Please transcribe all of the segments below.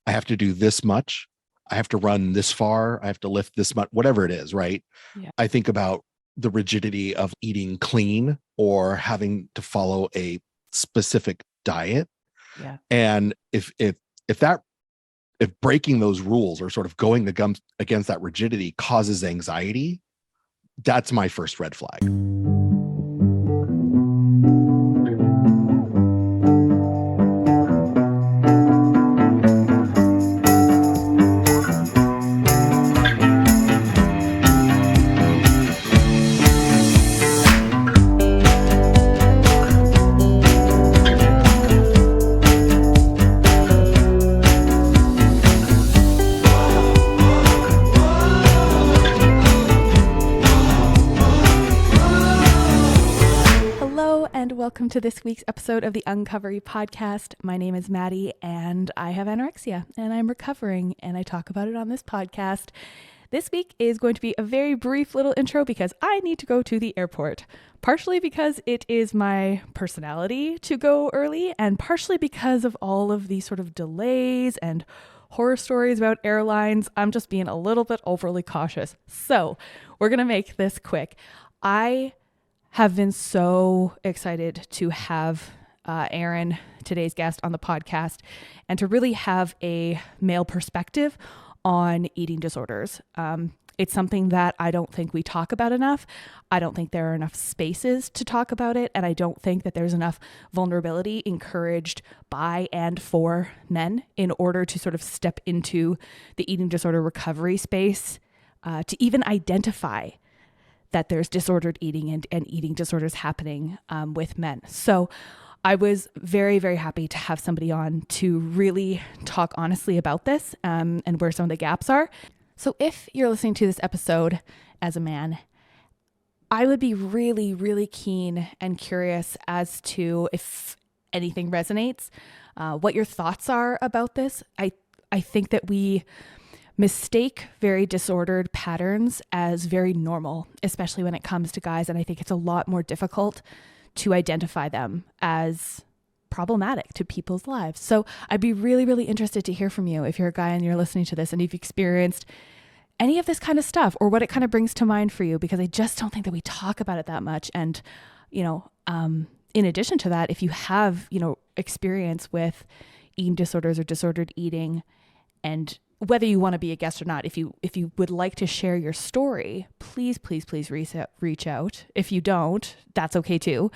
I have to do this much. I have to run this far. I have to lift this much, whatever it is, right? Yeah. I think about the rigidity of eating clean or having to follow a specific diet. Yeah. And if breaking those rules or sort of going against that rigidity causes anxiety, that's my first red flag. Welcome to this week's episode of the Uncovery podcast. My name is Maddie and I have anorexia and I'm recovering and I talk about it on this podcast. This week is going to be a very brief little intro because I need to go to the airport, partially because it is my personality to go early and partially because of all of these sort of delays and horror stories about airlines. I'm just being a little bit overly cautious. So we're going to make this quick. I have been so excited to have Aaron, today's guest, on the podcast and to really have a male perspective on eating disorders. It's something that I don't think we talk about enough. I don't think there are enough spaces to talk about it. And I don't think that there's enough vulnerability encouraged by and for men in order to sort of step into the eating disorder recovery space to even identify that there's disordered eating and eating disorders happening with men. So I was very, very happy to have somebody on to really talk honestly about this and where some of the gaps are. So if you're listening to this episode as a man, I would be really, really keen and curious as to if anything resonates, what your thoughts are about this. I think that we mistake very disordered patterns as very normal, especially when it comes to guys. And I think it's a lot more difficult to identify them as problematic to people's lives. So I'd be really, really interested to hear from you if you're a guy and you're listening to this and you've experienced any of this kind of stuff or what it kind of brings to mind for you, because I just don't think that we talk about it that much. And, in addition to that, if you have, experience with eating disorders or disordered eating, and whether you want to be a guest or not, if you would like to share your story, please reach out. If you don't, that's okay too.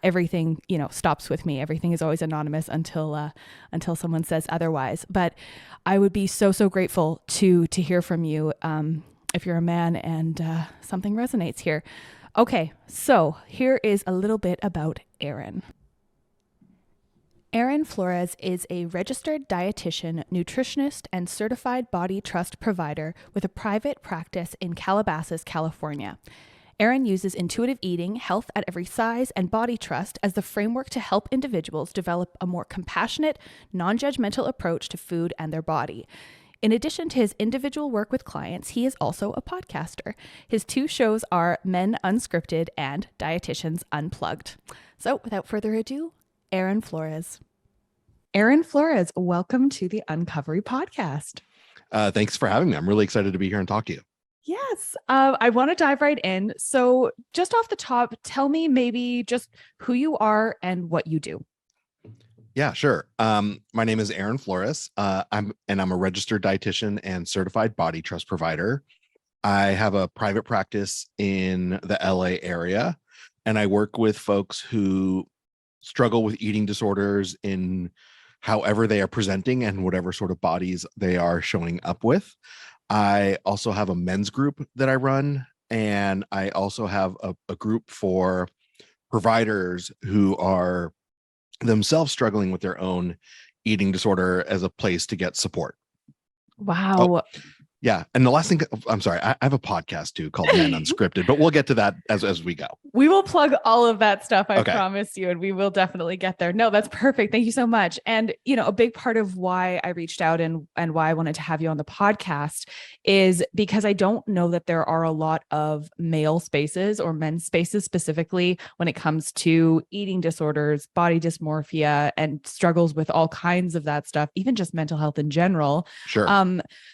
Everything, stops with me. Everything is always anonymous until someone says otherwise. But I would be so grateful to hear from you if you're a man and something resonates here. Okay, so here is a little bit about Aaron. Aaron Flores is a registered dietitian, nutritionist, and certified body trust provider with a private practice in Calabasas, California. Aaron uses intuitive eating, health at every size, and body trust as the framework to help individuals develop a more compassionate, non-judgmental approach to food and their body. In addition to his individual work with clients, he is also a podcaster. His two shows are Men Unscripted and Dietitians Unplugged. So without further ado, Aaron Flores. Aaron Flores, welcome to the Uncovery podcast. Thanks for having me. I'm really excited to be here and talk to you. Yes, I want to dive right in. So just off the top, tell me maybe just who you are and what you do. Yeah, sure. My name is Aaron Flores. I'm a registered dietitian and certified body trust provider. I have a private practice in the LA area, and I work with folks who struggle with eating disorders in however they are presenting and whatever sort of bodies they are showing up with. I also have a men's group that I run, and I also have a group for providers who are themselves struggling with their own eating disorder as a place to get support. Wow. Yeah. And the last thing, I'm sorry, I have a podcast too called Men Unscripted, but we'll get to that as we go. We will plug all of that stuff, I Okay. promise you, and we will definitely get there. No, that's perfect. Thank you so much. And, a big part of why I reached out and why I wanted to have you on the podcast is because I don't know that there are a lot of male spaces or men's spaces specifically when it comes to eating disorders, body dysmorphia, and struggles with all kinds of that stuff, even just mental health in general. Sure.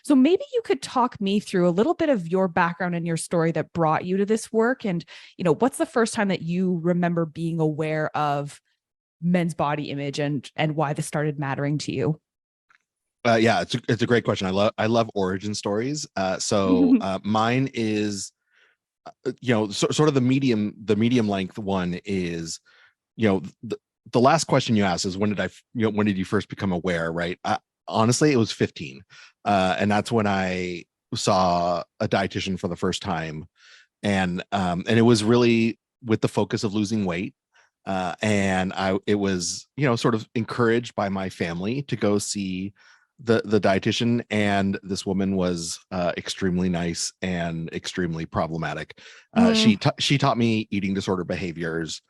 So maybe you could talk me through a little bit of your background and your story that brought you to this work. And, what's the first time that you remember being aware of men's body image and why this started mattering to you? Yeah, it's a great question. I love origin stories. Mine is, sort of the medium length one is, the last question you asked is when did you first become aware, right? Honestly, it was 15. And that's when I saw a dietitian for the first time. And it was really with the focus of losing weight. And it was, sort of encouraged by my family to go see the dietitian. And this woman was extremely nice and extremely problematic. She taught me eating disorder behaviors,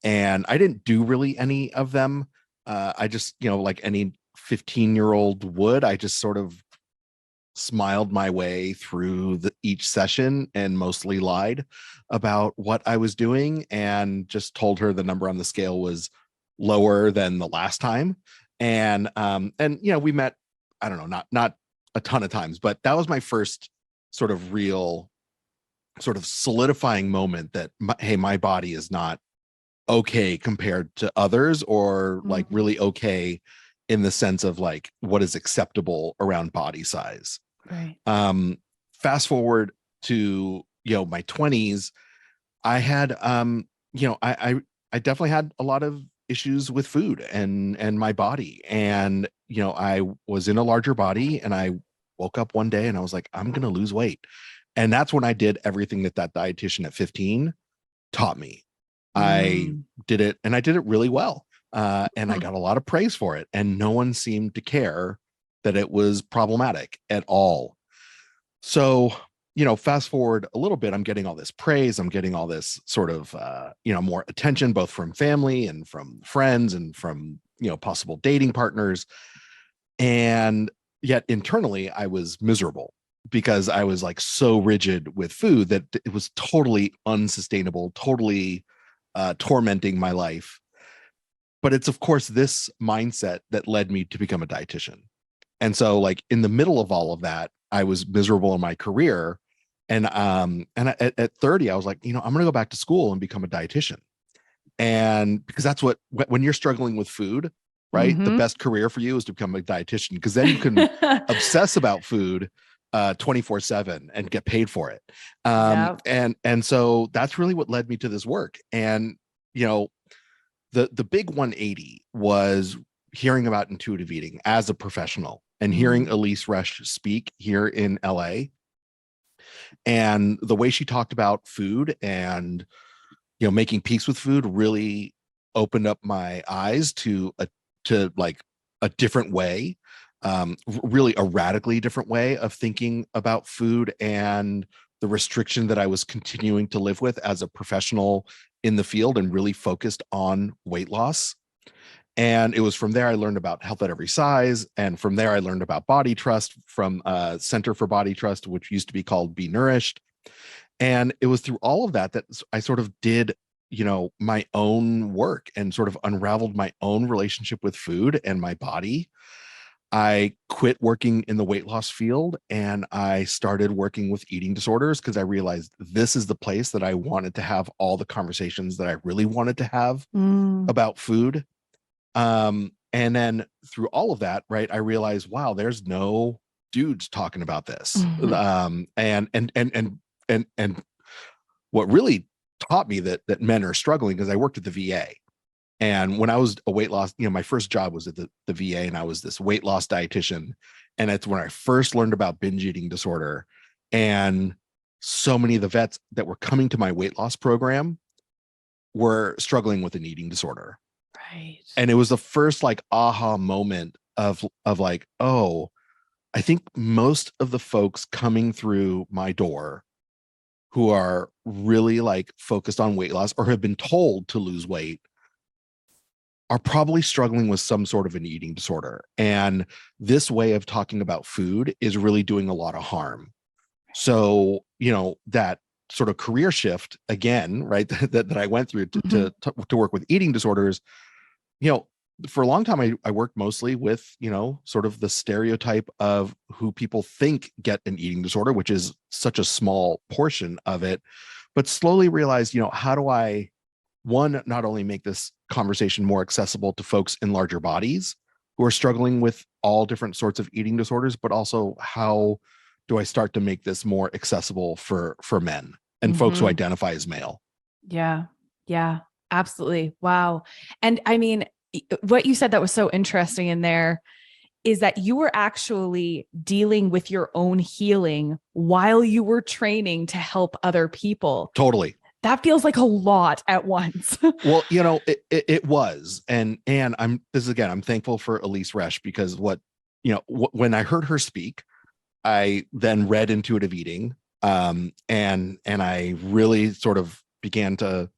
and I didn't do really any of them. I just, like any 15-year-old would, I just sort of smiled my way through each session and mostly lied about what I was doing, and just told her the number on the scale was lower than the last time. And we met, I don't know, not a ton of times, but that was my first sort of real sort of solidifying moment that hey, my body is not okay compared to others, or like really okay in the sense of like what is acceptable around body size. Right. Fast forward to, my 20s, I had, I definitely had a lot of issues with food and my body. And, I was in a larger body, and I woke up one day and I was like, I'm going to lose weight. And that's when I did everything that dietitian at 15 taught me. I did it, and I did it really well. And I got a lot of praise for it, and no one seemed to care that it was problematic at all. So, fast forward a little bit, I'm getting all this praise. I'm getting all this sort of, more attention, both from family and from friends and from, possible dating partners. And yet internally, I was miserable because I was like so rigid with food that it was totally unsustainable, totally tormenting my life. But it's, of course, this mindset that led me to become a dietitian. And so, like, in the middle of all of that, I was miserable in my career. And at 30, I was like, I'm going to go back to school and become a dietitian. And because that's when you're struggling with food, right? The best career for you is to become a dietitian, because then you can obsess about food 24/7 and get paid for it. And so that's really what led me to this work. And, the big 180 was hearing about intuitive eating as a professional and hearing Elise Resch speak here in LA. And the way she talked about food and, making peace with food really opened up my eyes to like a different way, really a radically different way of thinking about food and the restriction that I was continuing to live with as a professional in the field and really focused on weight loss. And it was from there I learned about health at every size. And from there I learned about body trust from Center for Body Trust, which used to be called Be Nourished. And it was through all of that I sort of did, my own work and sort of unraveled my own relationship with food and my body. I quit working in the weight loss field, and I started working with eating disorders because I realized this is the place that I wanted to have all the conversations that I really wanted to have about food. And then through all of that, right, I realized, wow, there's no dudes talking about this. And what really taught me that men are struggling, because I worked at the VA. And when I was a weight loss, my first job was at the VA, and I was this weight loss dietitian. And it's when I first learned about binge eating disorder. And so many of the vets that were coming to my weight loss program were struggling with an eating disorder. Right. And it was the first like aha moment of like, oh, I think most of the folks coming through my door who are really like focused on weight loss or have been told to lose weight are probably struggling with some sort of an eating disorder. And this way of talking about food is really doing a lot of harm. So, that sort of career shift again, right, that I went through to work with eating disorders, for a long time, I worked mostly with, sort of the stereotype of who people think get an eating disorder, which is such a small portion of it, but slowly realized, how do I, one, not only make this conversation more accessible to folks in larger bodies who are struggling with all different sorts of eating disorders, but also how do I start to make this more accessible for men and folks who identify as male? Yeah. Yeah, absolutely. Wow. And I mean, what you said that was so interesting in there is that you were actually dealing with your own healing while you were training to help other people. Totally. That feels like a lot at once. Well, it was, and I'm thankful for Elise Resch because when I heard her speak, I then read Intuitive Eating, and I really sort of began to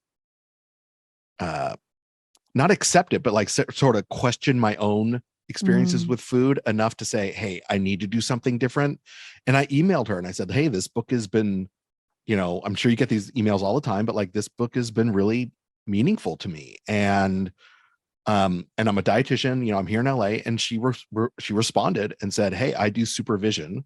not accept it, but like sort of question my own experiences with food enough to say, hey, I need to do something different. And I emailed her and I said, hey, this book has been, I'm sure you get these emails all the time, but like this book has been really meaningful to me. And I'm a dietitian, I'm here in LA, and she responded and said, hey, I do supervision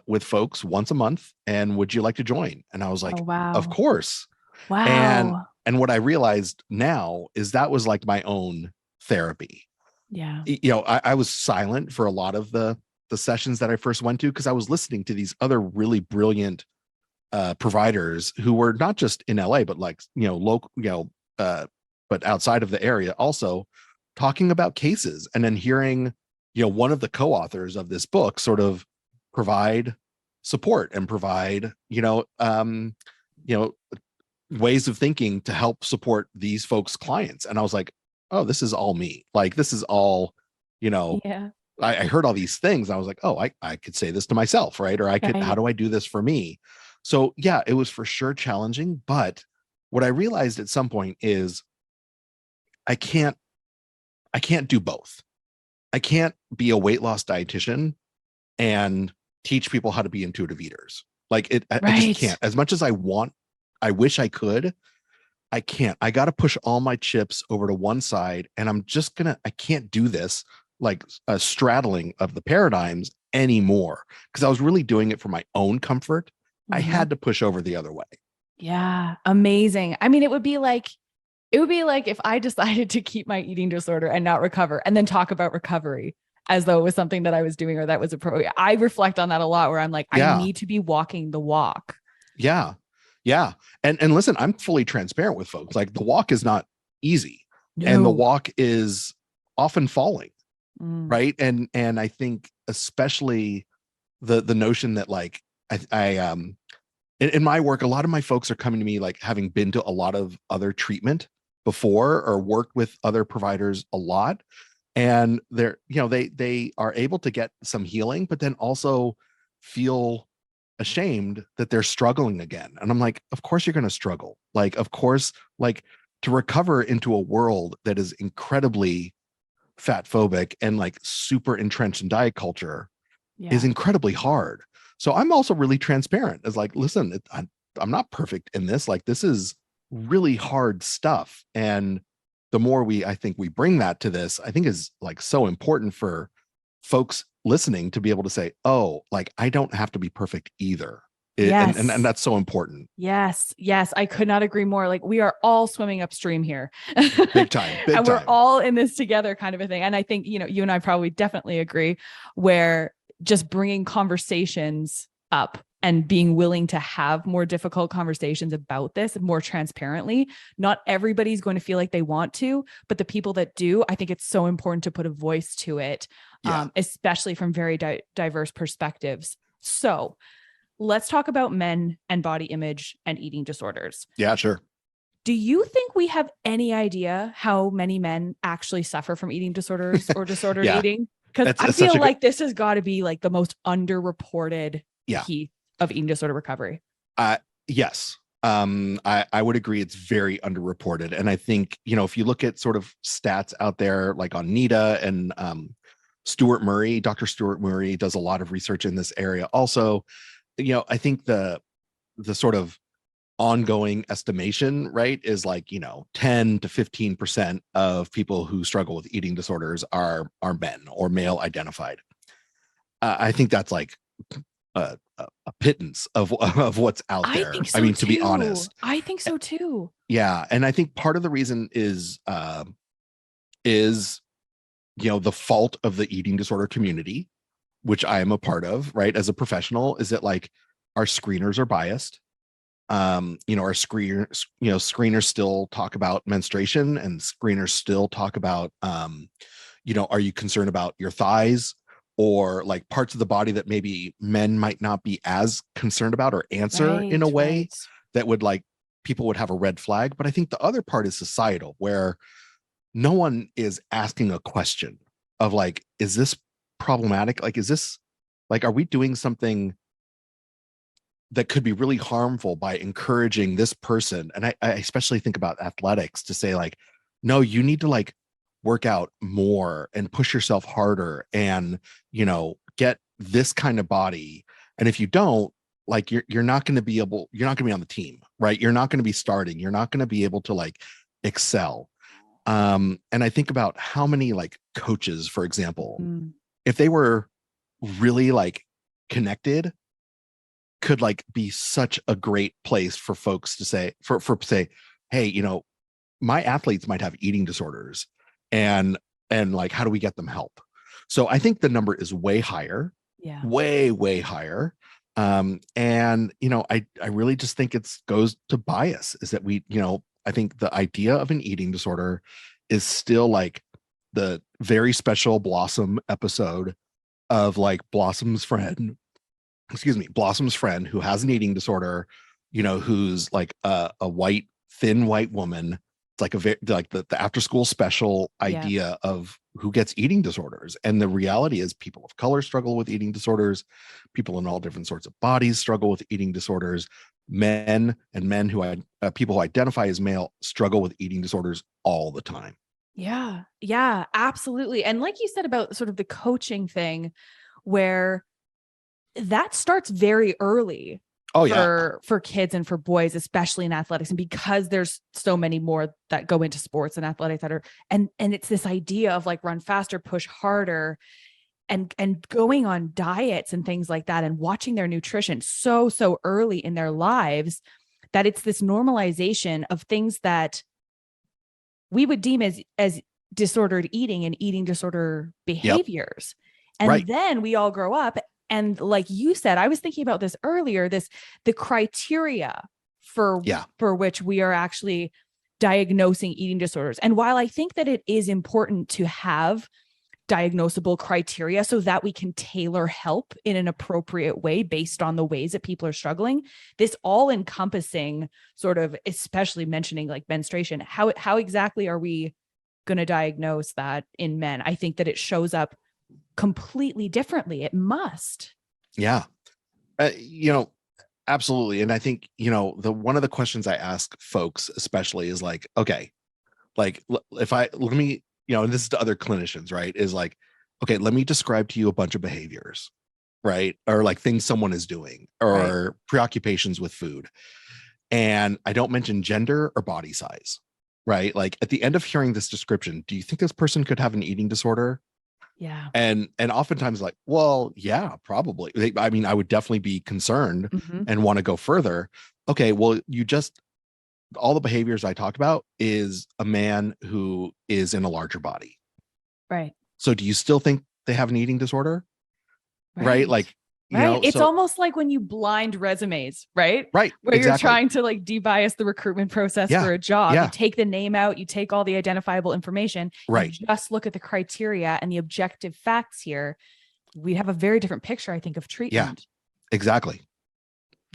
with folks once a month, and would you like to join? And I was like, Oh, wow. Of course. Wow. And what I realized now is that was like my own therapy. Yeah. I was silent for a lot of the sessions that I first went to because I was listening to these other really brilliant providers who were not just in LA, but like, local, but outside of the area also talking about cases, and then hearing, one of the co-authors of this book sort of provide support and provide, ways of thinking to help support these folks' clients. And I was like, oh, this is all me. Like, this is all, Yeah. I heard all these things. I was like, oh, I could say this to myself, right? Or how do I do this for me? So yeah, it was for sure challenging. But what I realized at some point is I can't do both. I can't be a weight loss dietitian and teach people how to be intuitive eaters. Like I just can't. As much as I I wish I could, I can't. I got to push all my chips over to one side, and I can't do this like a straddling of the paradigms anymore because I was really doing it for my own comfort. I had to push over the other way. Yeah. Amazing. I mean, it would be like if I decided to keep my eating disorder and not recover and then talk about recovery as though it was something that I was doing or that was appropriate. I reflect on that a lot where I'm like, I need to be walking the walk. Yeah. Yeah. And listen, I'm fully transparent with folks. Like, the walk is not easy. No. And the walk is often falling. Right. And I think especially the notion that like I in my work, a lot of my folks are coming to me like having been to a lot of other treatment before or worked with other providers a lot. And they're, they are able to get some healing, but then also feel ashamed that they're struggling again. And I'm like, of course you're going to struggle. Like, of course, like, to recover into a world that is incredibly fat phobic and like super entrenched in diet culture is incredibly hard. So I'm also really transparent as like, listen, I'm not perfect in this. Like, this is really hard stuff. And the more I think we bring that to this, I think is like so important for folks listening to be able to say, oh, like, I don't have to be perfect either. And that's so important. Yes. Yes. I could not agree more. Like, we are all swimming upstream here. Big time. And we're all in this together kind of a thing. And I think, you and I probably definitely agree where just bringing conversations up and being willing to have more difficult conversations about this more transparently. Not everybody's going to feel like they want to, but the people that do, I think it's so important to put a voice to it, especially from very diverse perspectives. So let's talk about men and body image and eating disorders. Yeah, sure. Do you think we have any idea how many men actually suffer from eating disorders or disordered eating? Because I It's such feel a like this has got to be like the most underreported Yeah. piece of eating disorder recovery. Yes. I would agree it's very underreported. And I think, if you look at sort of stats out there, like on NIDA and Dr. Stuart Murray does a lot of research in this area. Also, I think the sort of ongoing estimation, right, is like, 10 to 15% of people who struggle with eating disorders are men or male identified. I think that's like a pittance of what's out I there. think I so mean, to be too. honest. I think so too. Yeah. And I think part of the reason is, the fault of the eating disorder community, which I am a part of, right? As a professional, is that like our screeners are biased. Our screeners still talk about menstruation, and screeners still talk about, are you concerned about your thighs or like parts of the body that maybe men might not be as concerned about or answer in a way that would like people would have a red flag. But I think the other part is societal, where no one is asking a question of like, is this problematic? Like, is this like, are we doing something that could be really harmful by encouraging this person? And I especially think about athletics to say like, no, you need to like work out more and push yourself harder and, get this kind of body. And if you don't, like, you're not going to be on the team, right? You're not going to be starting. You're not going to be able to like excel. And I think about how many like coaches, for example, if they were really like connected, could like be such a great place for folks to say, say, hey, my athletes might have eating disorders, and like, how do we get them help? So I think the number is way higher, way higher. And I really just think it goes to bias, is that I think the idea of an eating disorder is still like the very special Blossom episode of like Blossom's friend who has an eating disorder, who's like a thin white woman. It's like like the after school special idea of who gets eating disorders. And the reality is people of color struggle with eating disorders. People in all different sorts of bodies struggle with eating disorders. Men people who identify as male struggle with eating disorders all the time. Yeah, absolutely. And like you said about sort of the coaching thing, where that starts very early for kids and for boys, especially in athletics. And because there's so many more that go into sports and athletics that are, and it's this idea of like run faster, push harder, and going on diets and things like that, and watching their nutrition so early in their lives, that it's this normalization of things that we would deem as disordered eating and eating disorder behaviors. And then we all grow up. And like you said, I was thinking about this earlier, the criteria for which we are actually diagnosing eating disorders. And while I think that it is important to have diagnosable criteria so that we can tailor help in an appropriate way based on the ways that people are struggling, this all encompassing sort of, especially mentioning like menstruation, how exactly are we going to diagnose that in men? I think that it shows up completely differently. It must. Yeah. Absolutely. And I think, one of the questions I ask folks especially is like, okay, like let me, and this is to other clinicians, right? Is like, okay, let me describe to you a bunch of behaviors, right? Or like things someone is doing, or preoccupations with food. And I don't mention gender or body size, right? Like at the end of hearing this description, do you think this person could have an eating disorder? Yeah. And oftentimes like, well, yeah, probably. I mean, I would definitely be concerned and want to go further. Okay, well, all the behaviors I talked about is a man who is in a larger body. Right. So do you still think they have an eating disorder? Right? Like, it's almost like when you blind resumes, right? Right. Where you're trying to like debias the recruitment process for a job. You take the name out, you take all the identifiable information, right? You just look at the criteria and the objective facts here. We have a very different picture, I think, of treatment. Yeah, exactly.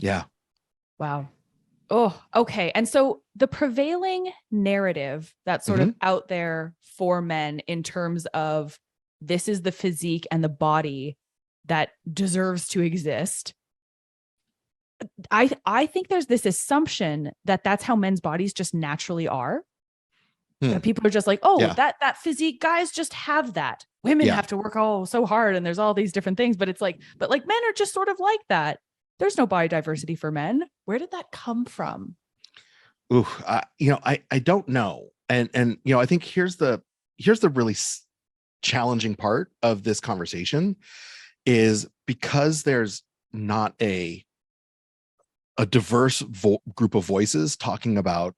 Yeah. Wow. Oh, okay. And so the prevailing narrative that's sort of out there for men in terms of this is the physique and the body that deserves to exist. I think there's this assumption that that's how men's bodies just naturally are. That people are just like, oh, that physique, guys just have that. Women have to work so hard, and there's all these different things, but it's like, men are just sort of like that. There's no body diversity for men. Where did that come from? Ooh, I don't know. And I think here's the really challenging part of this conversation is because there's not a diverse group of voices talking about,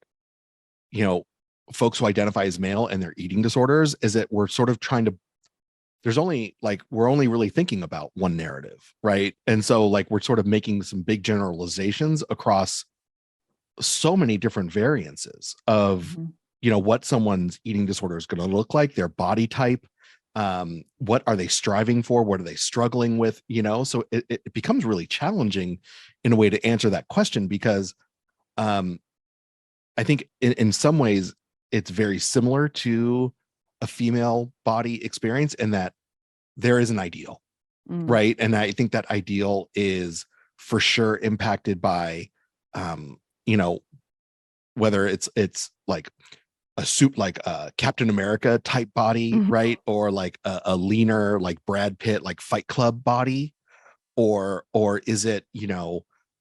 folks who identify as male and their eating disorders, is that we're sort of trying to, we're only really thinking about one narrative, right? And so like we're sort of making some big generalizations across so many different variances of what someone's eating disorder is going to look like, their body type, what are they striving for, what are they struggling with, so it becomes really challenging in a way to answer that question, because I think in some ways it's very similar to a female body experience in that there is an ideal, right? And I think that ideal is for sure impacted by whether it's like a suit, like a Captain America type body, right? Or like a leaner, like Brad Pitt, like Fight Club body, or is it,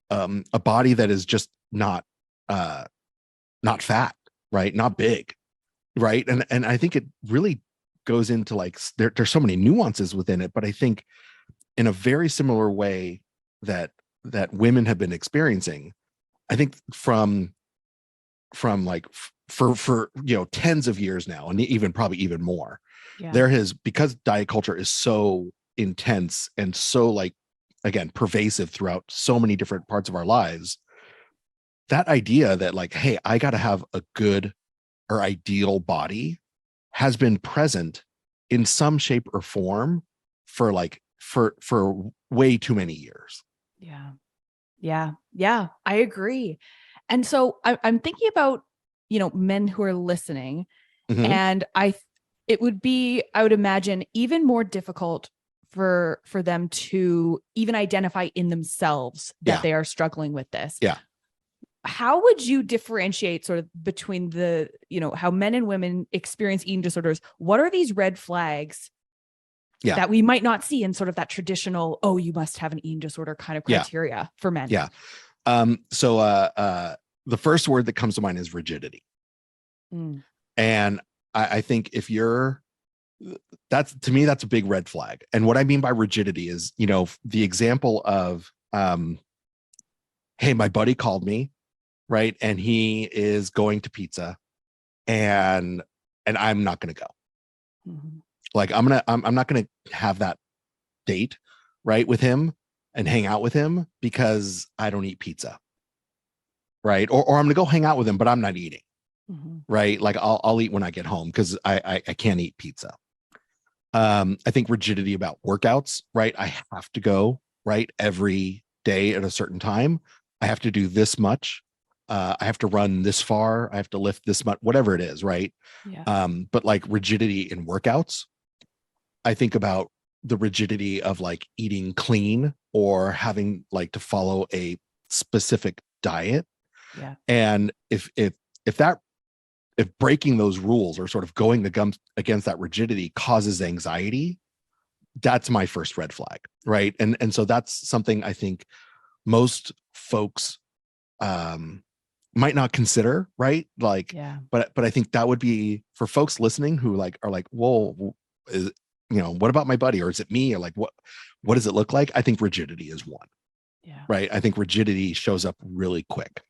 a body that is just not fat, right? Not big, right? And I think it really goes into like, there's so many nuances within it, but I think in a very similar way that women have been experiencing, I think from like for tens of years now, and probably even more, there has, because diet culture is so intense and so like, again, pervasive throughout so many different parts of our lives, that idea that like, hey, I got to have a good or ideal body has been present in some shape or form for way too many years. Yeah, I agree. And so I'm thinking about, men who are listening, and it would be, I would imagine, even more difficult for them to even identify in themselves that they are struggling with this. Yeah. How would you differentiate sort of between the, how men and women experience eating disorders? What are these red flags that we might not see in sort of that traditional, oh, you must have an eating disorder kind of criteria for men? Yeah. So the first word that comes to mind is rigidity. And I think if to me, that's a big red flag. And what I mean by rigidity is, the example of, hey, my buddy called me, right? And he is going to pizza and I'm not going to go. Like, I'm not going to have that date, right, with him and hang out with him because I don't eat pizza. Right. Or I'm going to go hang out with him, but I'm not eating. Right. Like I'll eat when I get home because I can't eat pizza. I think rigidity about workouts, right? I have to go, right, every day at a certain time. I have to do this much. I have to run this far. I have to lift this much, whatever it is, right? But like rigidity in workouts, I think about the rigidity of like eating clean or having like to follow a specific diet. And if breaking those rules or sort of going against that rigidity causes anxiety, that's my first red flag, right? And so that's something I think most folks might not consider, right? Like, but I think that would be for folks listening who like are like, whoa, what about my buddy, or is it me, or like what does it look like? I think rigidity is one. Right. I think rigidity shows up really quick.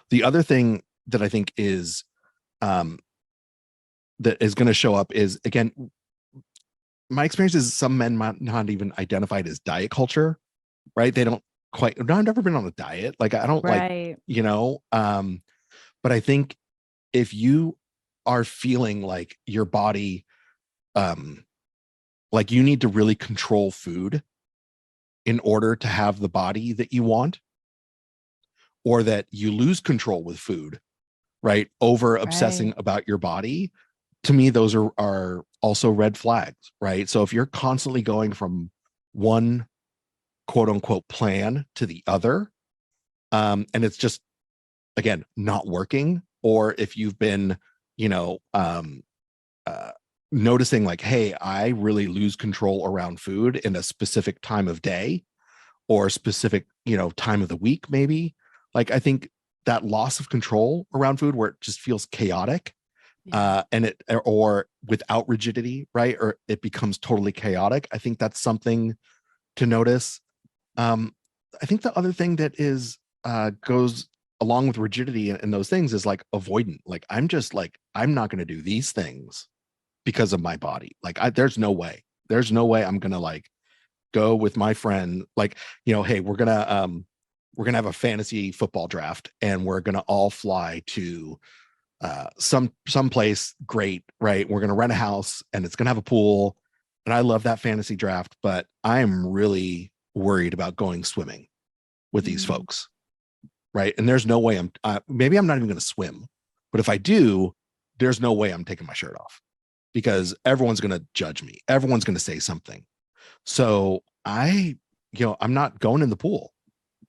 The other thing that I think is that is going to show up is, again, my experience is some men might not even identified as diet culture, right? They don't quite, no, I've never been on a diet. Like I don't like, but I think if you are feeling like your body, like you need to really control food in order to have the body that you want, or that you lose control with food, right, over obsessing about your body, to me, those are also red flags, right? So if you're constantly going from one quote unquote plan to the other, and it's just, again, not working, or if you've been, you know, noticing like, hey, I really lose control around food in a specific time of day or specific, time of the week, maybe. Like, I think that loss of control around food where it just feels chaotic, and it, or without rigidity, right? Or it becomes totally chaotic. I think that's something to notice. I think the other thing that is goes along with rigidity and those things is like avoidant. Like, I'm just like, I'm not going to do these things because of my body. Like, there's no way. There's no way I'm going to like go with my friend. Like, hey, we're gonna have a fantasy football draft, and we're gonna all fly to some place great, right? We're gonna rent a house, and it's gonna have a pool. And I love that fantasy draft, but I am really worried about going swimming with these folks, right? And there's no way maybe I'm not even going to swim, but if I do, there's no way I'm taking my shirt off, because everyone's going to judge me. Everyone's going to say something. So I'm not going in the pool,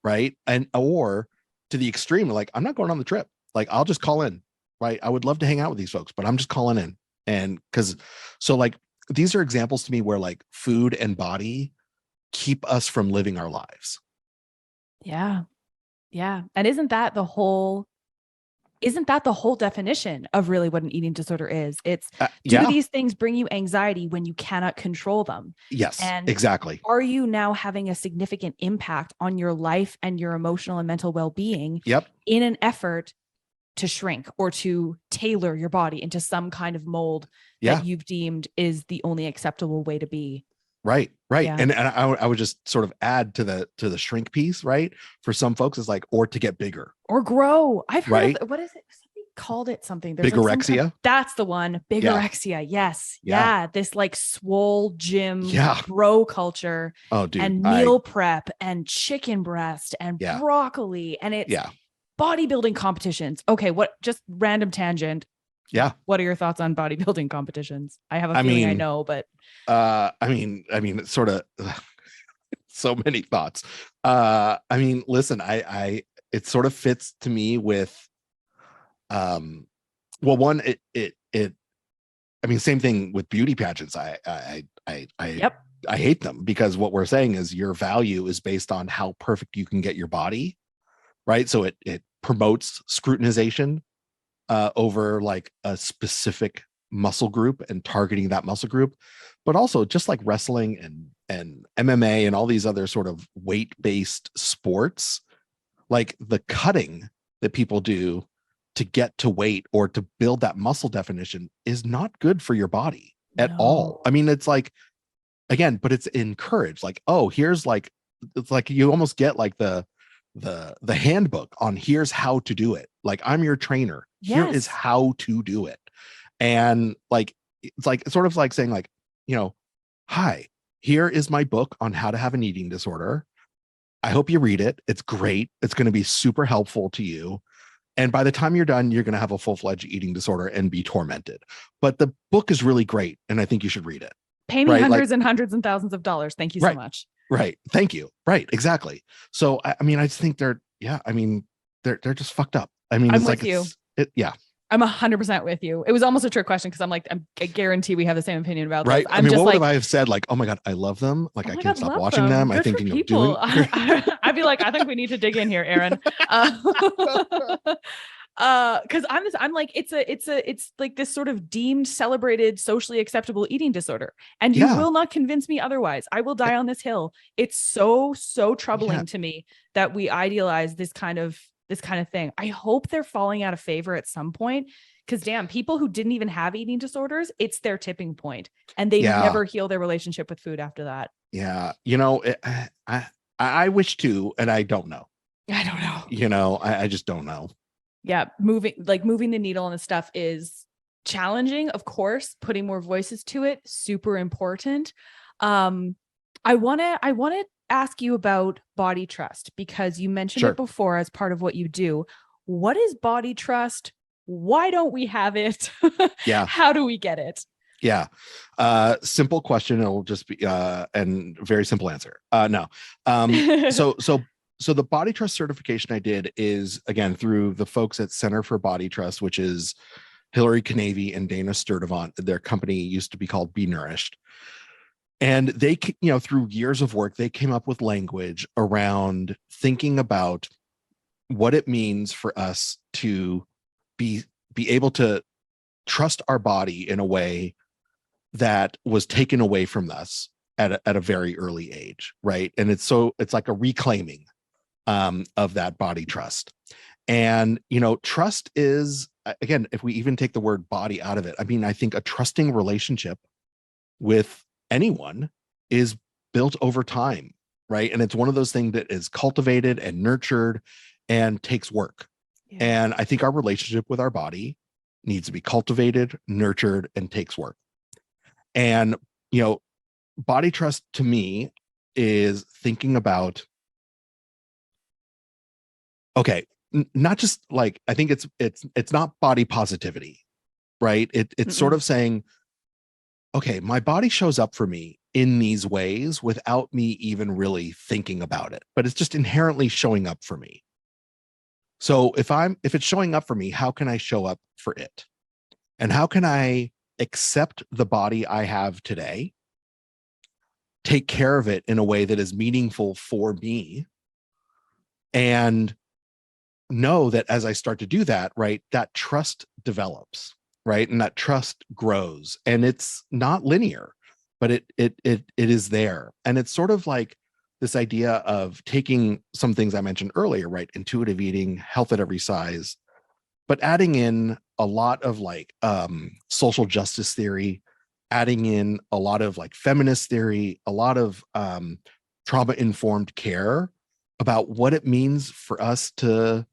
right? And or to the extreme, like, I'm not going on the trip. Like, I'll just call in, right? I would love to hang out with these folks, but I'm just calling in. And so like, these are examples to me where like food and body keep us from living our lives. Yeah. Yeah. And isn't that the whole definition of really what an eating disorder is? It's do these things bring you anxiety when you cannot control them? Yes, and exactly. Are you now having a significant impact on your life and your emotional and mental well-being in an effort to shrink or to tailor your body into some kind of mold that you've deemed is the only acceptable way to be? Right. Yeah. And I would just sort of add to the shrink piece, right? For some folks, it's like, or to get bigger or grow. I've heard of, what is it? Somebody called it something. There's bigorexia. That's the one. Bigorexia. Yes. Yeah. This like swole gym bro culture. Oh, dude. And meal prep and chicken breast and broccoli. And it's bodybuilding competitions. Okay. Just random tangent. Yeah. What are your thoughts on bodybuilding competitions? I have a feeling I know, but it's sort of so many thoughts. Listen, it sort of fits to me with, one, same thing with beauty pageants. I hate them, because what we're saying is your value is based on how perfect you can get your body, right? So it promotes scrutinization over like a specific muscle group and targeting that muscle group, but also just like wrestling and MMA and all these other sort of weight-based sports, like the cutting that people do to get to weight or to build that muscle definition is not good for your body at all. It's like, again, but it's encouraged. Like, oh, here's like, it's like you almost get like the handbook on here's how to do it. Like, I'm your trainer. Here is how to do it. And like, it's like, sort of like saying like, hi, here is my book on how to have an eating disorder. I hope you read it. It's great. It's going to be super helpful to you. And by the time you're done, you're going to have a full-fledged eating disorder and be tormented. But the book is really great, and I think you should read it. Pay me hundreds and hundreds and thousands of dollars. Thank you so much. Right. Thank you. Right. Exactly. So, I just think they're just fucked up. I'm with you. I'm 100% with you. It was almost a trick question, because I guarantee we have the same opinion about right. This. What would I have said? Like, oh my God, I love them. Like, I can't stop watching them. Good I think people. I'd be like, I think we need to dig in here, Aaron. Because I'm like, it's like this sort of deemed, celebrated, socially acceptable eating disorder, and you will not convince me otherwise. I will die on this hill. It's so troubling to me that we idealize this kind of thing. I hope they're falling out of favor at some point, because damn, people who didn't even have eating disorders, it's their tipping point, and they never heal their relationship with food after that. Yeah, I wish to, and I don't know. I just don't know. Yeah, moving the needle on this stuff is challenging, of course. Putting more voices to it, super important. I want to ask you about body trust, because you mentioned it before as part of what you do. What is body trust? Why don't we have it? Yeah. How do we get it? Yeah. Simple question. It'll just be and very simple answer. No. So the body trust certification I did is again through the folks at Center for Body Trust, which is Hillary Canavy and Dana Sturdivant. Their company used to be called Be Nourished. And they, through years of work, they came up with language around thinking about what it means for us to be able to trust our body in a way that was taken away from us at a very early age, right? And it's like a reclaiming of that body trust. And trust is, again, if we even take the word body out of it, I mean, I think a trusting relationship with anyone is built over time, right? And it's one of those things that is cultivated and nurtured and takes work. Yeah. And I think our relationship with our body needs to be cultivated, nurtured, and takes work. And, body trust to me is thinking about, okay, not just like, I think it's not body positivity, right? It's sort of saying, okay, my body shows up for me in these ways without me even really thinking about it, but it's just inherently showing up for me. So if it's showing up for me, how can I show up for it? And how can I accept the body I have today, take care of it in a way that is meaningful for me, and know that as I start to do that, right, that trust develops, right? And that trust grows, and it's not linear, but it is there. And it's sort of like this idea of taking some things I mentioned earlier, right? Intuitive eating, health at every size, but adding in a lot of like social justice theory, adding in a lot of like feminist theory, a lot of trauma-informed care about what it means for us to,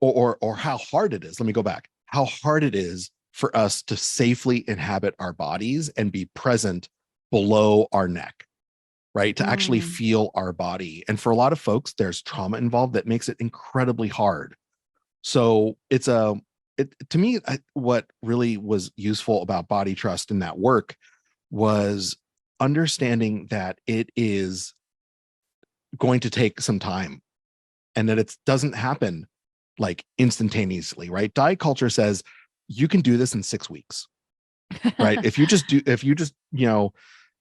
or how hard it is. Let me go back. How hard it is for us to safely inhabit our bodies and be present below our neck, right? To actually feel our body. And for a lot of folks, there's trauma involved that makes it incredibly hard. So to me, what really was useful about body trust in that work was understanding that it is going to take some time and that it doesn't happen like instantaneously, right? Diet culture says you can do this in 6 weeks, right?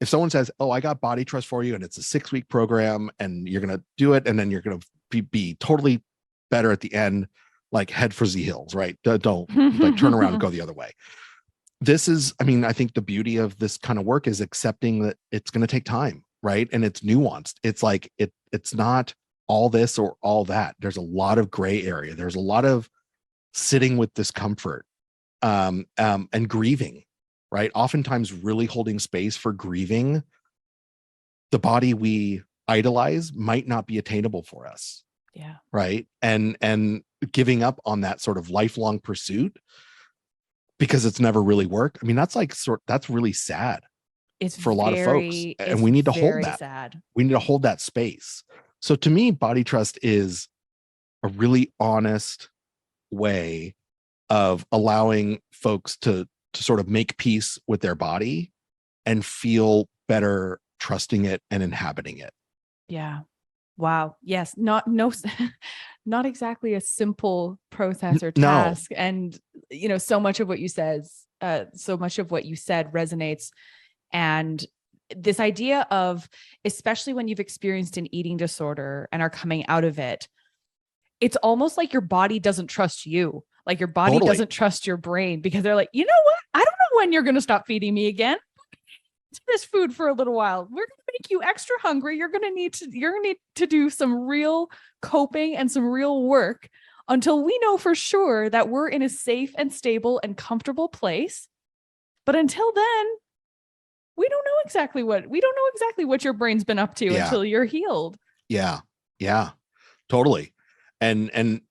if someone says, oh, I got body trust for you and it's a 6-week program and you're going to do it and then you're going to be totally better at the end, like head for the hills, right? Don't like turn around and go the other way. This is, I mean, I think the beauty of this kind of work is accepting that it's going to take time, right? And it's nuanced. It's like, it's not all this or all that. There's a lot of gray area. There's a lot of sitting with discomfort and grieving, right? Oftentimes really holding space for grieving the body we idolize might not be attainable for us. Yeah. Right. And giving up on that sort of lifelong pursuit because it's never really worked. I mean, that's really sad. It's for a lot of folks. And we need to hold that. Sad. We need to hold that space. So to me, body trust is a really honest way of allowing folks to sort of make peace with their body and feel better trusting it and inhabiting it. Yeah. Wow. Yes. Not exactly a simple process or task. No. And, so much of what you said resonates. And this idea of, especially when you've experienced an eating disorder and are coming out of it, it's almost like your body doesn't trust you. Like your body doesn't trust your brain because they're like, you know what? I don't know when you're going to stop feeding me again. This food for a little while. We're going to make you extra hungry. You're going to need to do some real coping and some real work until we know for sure that we're in a safe and stable and comfortable place. But until then, we don't know exactly what your brain's been up to until you're healed. Yeah. Totally. And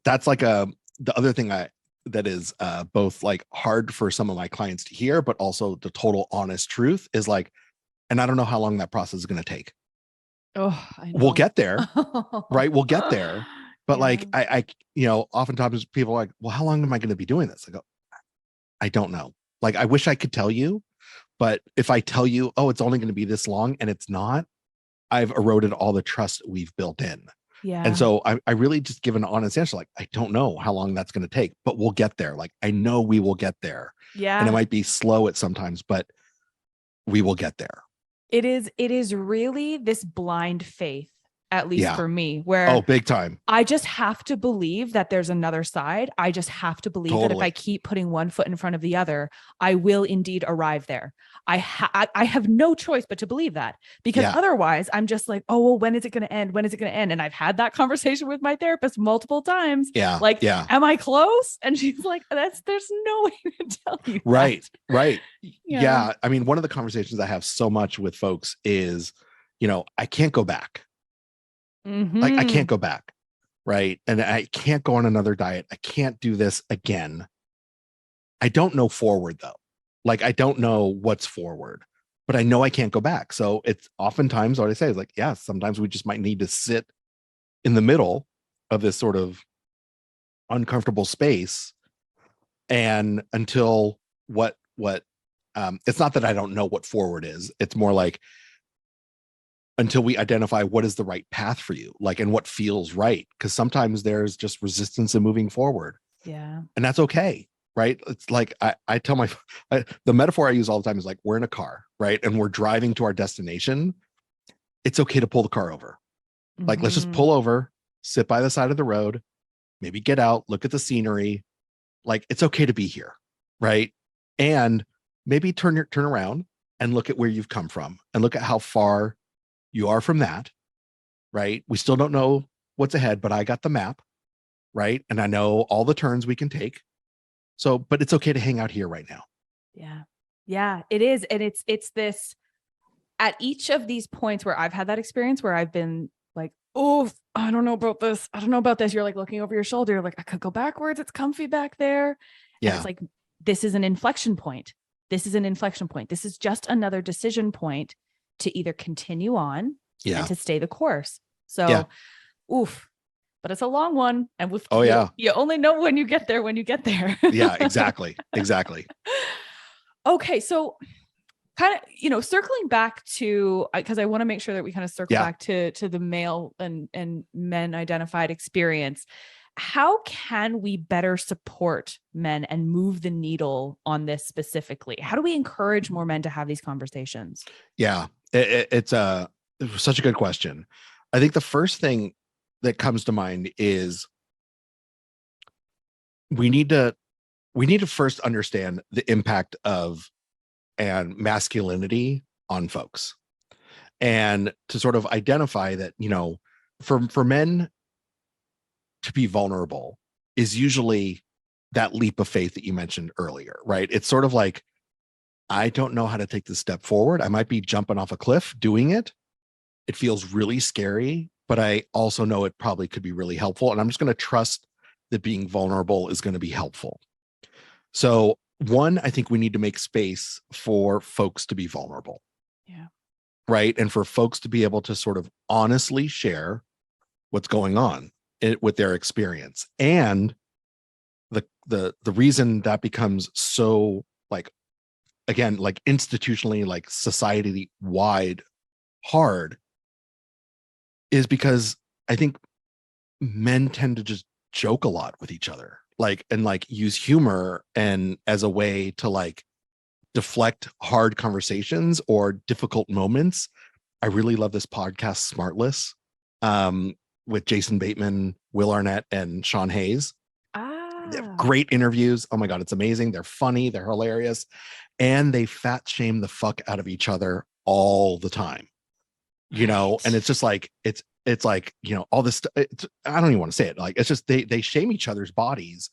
that's like the other thing that is both like hard for some of my clients to hear, but also the total honest truth is like, and I don't know how long that process is going to take. Oh, I know. We'll get there, right? We'll get there. But like, I oftentimes people are like, well, how long am I going to be doing this? I go, I don't know. Like, I wish I could tell you, but if I tell you, oh, it's only going to be this long and it's not, I've eroded all the trust we've built in. Yeah. And so I really just give an honest answer. Like, I don't know how long that's going to take, but we'll get there. Like, I know we will get there. Yeah. And it might be slow at sometimes, but we will get there. It is really this blind faith, at least for me, where big time. I just have to believe that there's another side. I just have to believe that if I keep putting one foot in front of the other, I will indeed arrive there. I have no choice but to believe that, because otherwise I'm just like, oh, well, when is it going to end? When is it going to end? And I've had that conversation with my therapist multiple times. Am I close? And she's like, there's no way to tell you. Right. Yeah. I mean, one of the conversations I have so much with folks is, I can't go back. Like, I can't go back. Right. And I can't go on another diet. I can't do this again. I don't know forward though. Like, I don't know what's forward, but I know I can't go back. So it's oftentimes what I say is like, yeah, sometimes we just might need to sit in the middle of this sort of uncomfortable space. And until it's not that I don't know what forward is. It's more like, until we identify what is the right path for you, like, and what feels right. Because sometimes there's just resistance in moving forward. Yeah. And that's okay. Right. It's like, I tell the metaphor I use all the time is like, we're in a car, right? And we're driving to our destination. It's okay to pull the car over. Like, let's just pull over, sit by the side of the road, maybe get out, look at the scenery. Like, it's okay to be here. Right. And maybe turn around and look at where you've come from and look at how far you are from that. Right. We still don't know what's ahead, but I got the map. Right. And I know all the turns we can take. So, but it's okay to hang out here right now. Yeah. Yeah, it is. And it's this, at each of these points where I've had that experience where I've been like, oh, I don't know about this. I don't know about this. You're like looking over your shoulder. You're like, I could go backwards. It's comfy back there. Yeah. And it's like, this is an inflection point. This is an inflection point. This is just another decision point to either continue on and to stay the course. So, oof. But it's a long one. And you only know when you get there, Yeah, exactly. Okay. So kind of, circling back to, because I want to make sure that we kind of circle back to the male and men identified experience. How can we better support men and move the needle on this specifically? How do we encourage more men to have these conversations? Yeah, it's such a good question. I think the first thing that comes to mind is we need to first understand the impact of and masculinity on folks, and to sort of identify that, for men to be vulnerable is usually that leap of faith that you mentioned earlier, right? It's sort of like, I don't know how to take this step forward. I might be jumping off a cliff doing it. It feels really scary, but I also know it probably could be really helpful. And I'm just going to trust that being vulnerable is going to be helpful. So one, I think we need to make space for folks to be vulnerable. Yeah. Right. And for folks to be able to sort of honestly share what's going on with their experience. And the reason that becomes so, like, again, like institutionally, like society wide hard, is because I think men tend to just joke a lot with each other, and use humor and as a way to like deflect hard conversations or difficult moments. I really love this podcast, Smartless, with Jason Bateman, Will Arnett, and Sean Hayes. They have great interviews. Oh my God, it's amazing. They're funny, they're hilarious, and they fat shame the fuck out of each other all the time. And it's just like, it's like, all this, I don't even want to say it. Like, it's just, they shame each other's bodies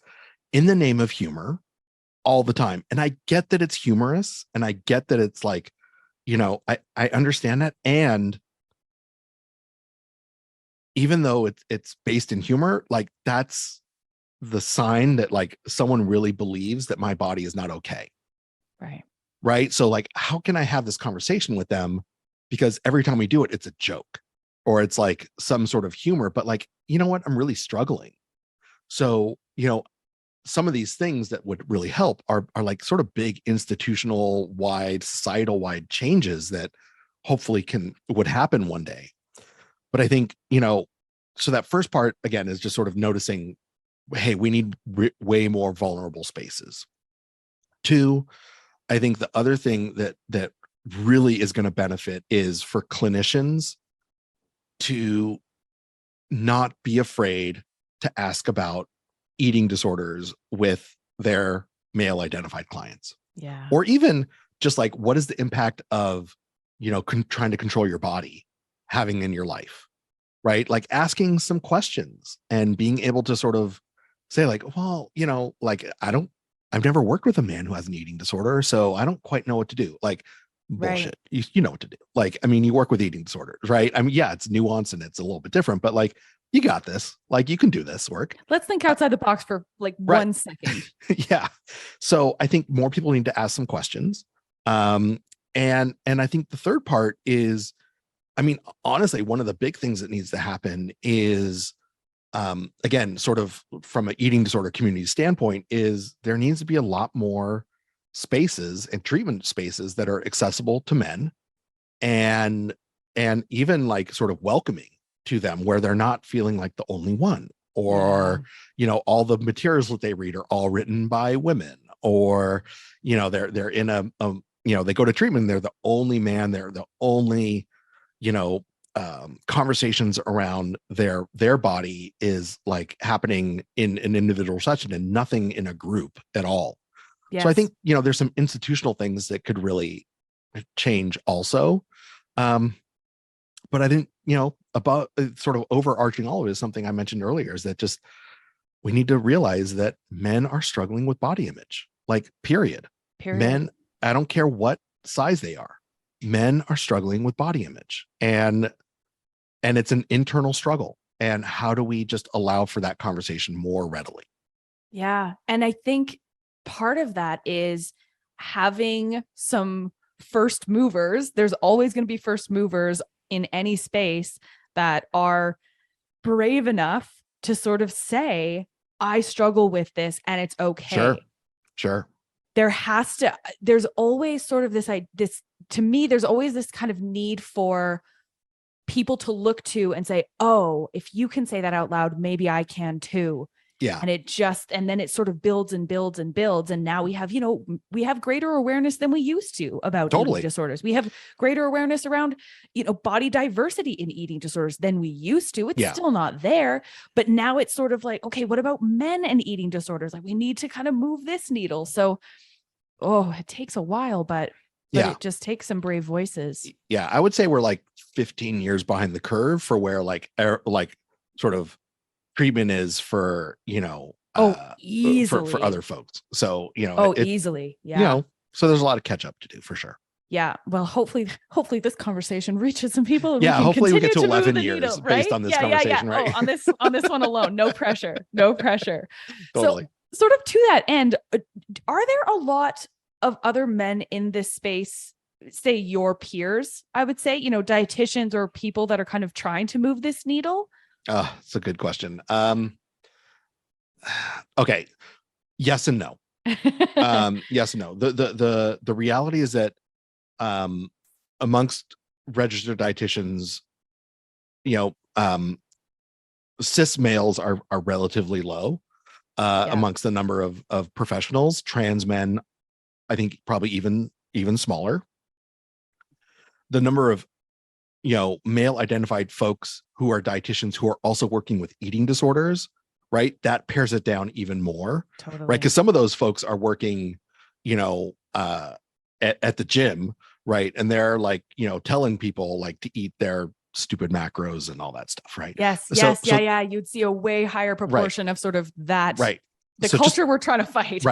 in the name of humor all the time. And I get that it's humorous, and I get that it's like, I understand that. And even though it's based in humor, like, that's the sign that like someone really believes that my body is not okay. Right. So like, how can I have this conversation with them? Because every time we do it, it's a joke, or it's like some sort of humor, but like, you know what? I'm really struggling. So, some of these things that would really help are like sort of big institutional wide, societal wide changes that hopefully would happen one day. But I think, so that first part again is just sort of noticing, hey, we need way more vulnerable spaces. Two, I think the other thing that really is going to benefit is for clinicians to not be afraid to ask about eating disorders with their male identified clients. Yeah. Or even just like, what is the impact of, trying to control your body having in your life, right? Like asking some questions and being able to sort of say like, well, like I've never worked with a man who has an eating disorder, so I don't quite know what to do. Like, bullshit. Right. You know what to do. Like, I mean, you work with eating disorders, right? I mean, yeah, it's nuanced and it's a little bit different, but like, you got this. Like, you can do this work. Let's think outside the box for like 1 second. Yeah. So I think more people need to ask some questions. And I think the third part is, I mean, honestly, one of the big things that needs to happen is, again, sort of from an eating disorder community standpoint, is there needs to be a lot more spaces and treatment spaces that are accessible to men and even like sort of welcoming to them, where they're not feeling like the only one, or all the materials that they read are all written by women, or they're in they go to treatment, they're the only man, they're the only conversations around their body is like happening in an individual session and nothing in a group at all. Yes. So I think, there's some institutional things that could really change also. But I think, about sort of overarching all of it is something I mentioned earlier, is that just, we need to realize that men are struggling with body image, like period. Men, I don't care what size they are. Men are struggling with body image, and it's an internal struggle. And how do we just allow for that conversation more readily? Yeah. And I think part of that is having some first movers. There's always going to be first movers in any space that are brave enough to sort of say, I struggle with this and it's okay. Sure. There's always sort of to me, there's always this kind of need for people to look to and say, oh, if you can say that out loud, maybe I can too. Yeah. And then it sort of builds and builds and builds. And now we have, we have greater awareness than we used to about eating disorders. We have greater awareness around, body diversity in eating disorders than we used to. It's still not there, but now it's sort of like, okay, what about men and eating disorders? Like, we need to kind of move this needle. So, it takes a while, but it just takes some brave voices. Yeah. I would say we're like 15 years behind the curve for where like sort of treatment is for, easily for other folks. So, easily. Yeah. So there's a lot of catch up to do for sure. Yeah. Well, hopefully this conversation reaches some people. Yeah. Hopefully we get to 11 years needle, based on this conversation, right? Oh, on this one alone. No pressure. No pressure. Totally. So sort of to that end, are there a lot of other men in this space, say your peers, I would say, dietitians or people that are kind of trying to move this needle? It's a good question. Okay. Yes and no. Yes and no. The reality is that amongst registered dietitians, cis males are relatively low amongst the number of professionals. Trans men, I think, probably even smaller. The number of male identified folks who are dietitians who are also working with eating disorders, right? That pares it down even more. Totally. Right? Because some of those folks are working, at the gym, right? And they're like, telling people like to eat their stupid macros and all that stuff, right? Yes. You'd see a way higher proportion of sort of that. Right. The culture we're trying to fight.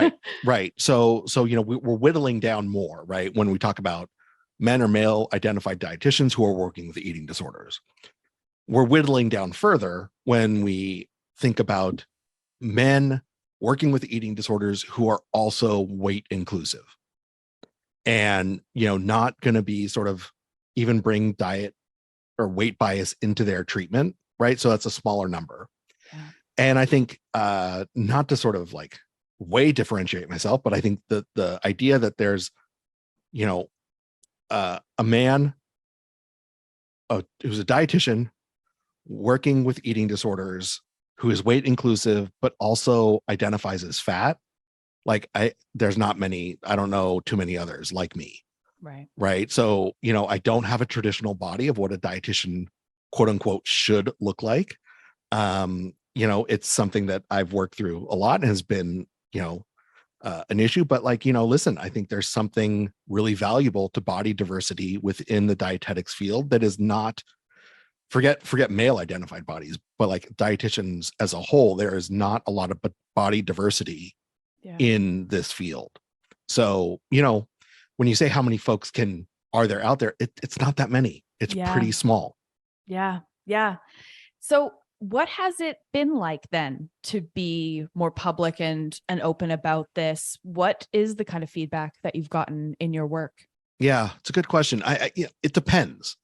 Right. So, we're whittling down more, right? When we talk about men or male identified dietitians who are working with eating disorders. We're whittling down further when we think about men working with eating disorders who are also weight inclusive and, not going to be sort of even bring diet or weight bias into their treatment. Right. So that's a smaller number. Yeah. And I think not to sort of like way differentiate myself, but I think the idea that there's, you know, a man who's a dietitian working with eating disorders, who is weight inclusive, but also identifies as fat. Like there's not many, I don't know too many others like me. Right. Right. So, you know, I don't have a traditional body of what a dietitian, quote unquote, should look like. You know, it's something that I've worked through a lot and has been, you know, an issue, but like, you know, listen, I think there's something really valuable to body diversity within the dietetics field that is not, forget male identified bodies, but like dietitians as a whole, there is not a lot of body diversity in this field. So, you know, when you say how many folks are there out there, it's not that many. It's pretty small. Yeah. Yeah. So what has it been like then to be more public and open about this? What is the kind of feedback that you've gotten in your work? Yeah, it's a good question. It depends.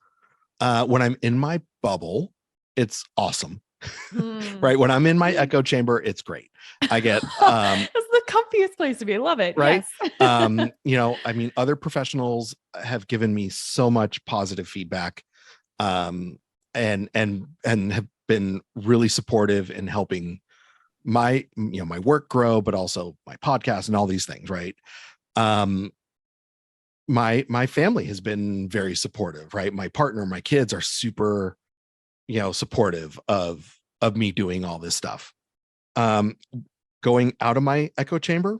When I'm in my bubble, it's awesome. Right. When I'm in my echo chamber, it's great. I get it's the comfiest place to be. I love it. Right. Yes. You know, I mean, other professionals have given me so much positive feedback, and have been really supportive in helping my, you know, my work grow, but also my podcast and all these things. Right. My family has been very supportive, right? My partner, my kids are super, you know, supportive of me doing all this stuff. Going out of my echo chamber,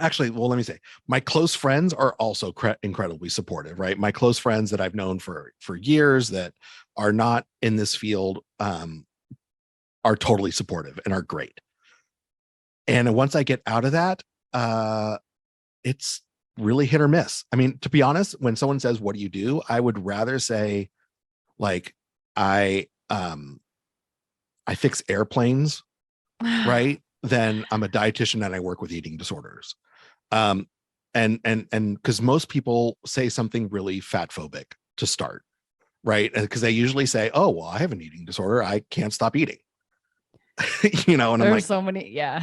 actually, well, let me say, my close friends are also incredibly supportive, right? My close friends that I've known for years that are not in this field are totally supportive and are great. And once I get out of that, it's really hit or miss. I mean, to be honest, when someone says, "What do you do?" I would rather say, like, I fix airplanes, right? Then I'm a dietitian and I work with eating disorders. And because most people say something really fat phobic to start, right? Because they usually say, "Oh, well, I have an eating disorder. I can't stop eating." You know, and There's I'm like, so many, yeah.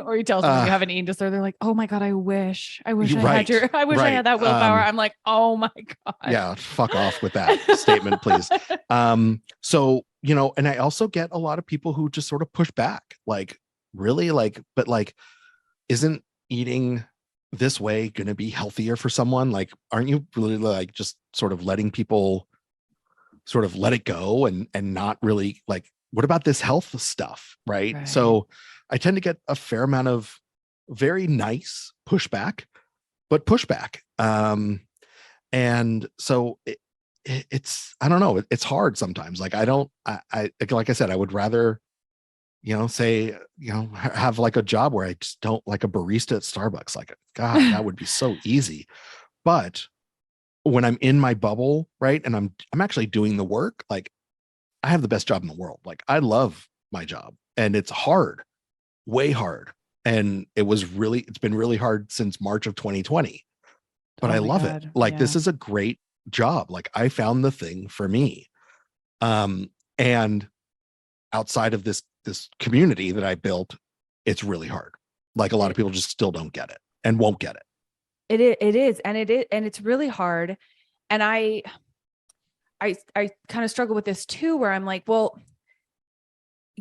Or you tell someone you have an eating disorder, they're like, "Oh my God, I wish I right, I had that willpower." I'm like, "Oh my God." Yeah, fuck off with that statement, please. So, you know, and I also get a lot of people who just sort of push back, like, really, like, but like, isn't eating this way going to be healthier for someone? Like, aren't you really like just sort of letting people sort of let it go and not really like, what about this health stuff? Right. So I tend to get a fair amount of very nice pushback, but pushback. And so it's, I don't know, it's hard sometimes. Like, I like I said, I would rather, you know, say, you know, have like a job where I just don't, like a barista at Starbucks. Like, God, that would be so easy. But when I'm in my bubble, right, and I'm actually doing the work, like, I have the best job in the world. Like, I love my job, and it's hard, way hard. And it's been really hard since March of 2020, but I love it. Like, this is a great job. Like, I found the thing for me. And outside of this community that I built, it's really hard. Like, a lot of people just still don't get it and won't get it. It is. And it's really hard. And I kind of struggle with this too, where I'm like, well,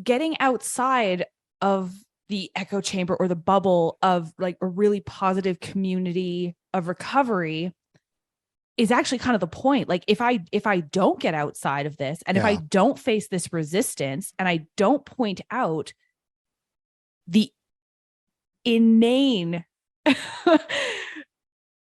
getting outside of the echo chamber or the bubble of like a really positive community of recovery is actually kind of the point. Like, if I don't get outside of this, and if I don't face this resistance, and I don't point out the inane